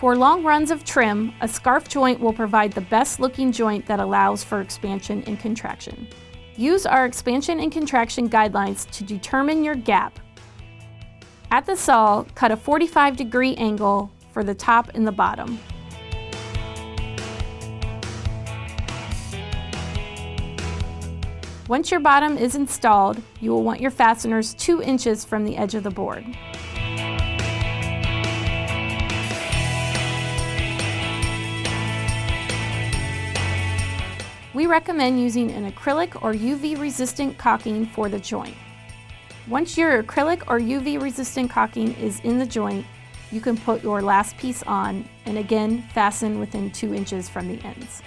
For long runs of trim, a scarf joint will provide the best looking joint that allows for expansion and contraction. Use our expansion and contraction guidelines to determine your gap. At the saw, cut a 45-degree angle for the top and the bottom. Once your bottom is installed, you will want your fasteners 2 inches from the edge of the board. We recommend using an acrylic or UV resistant caulking for the joint. Once your acrylic or UV resistant caulking is in the joint, you can put your last piece on and again fasten within 2 inches from the ends.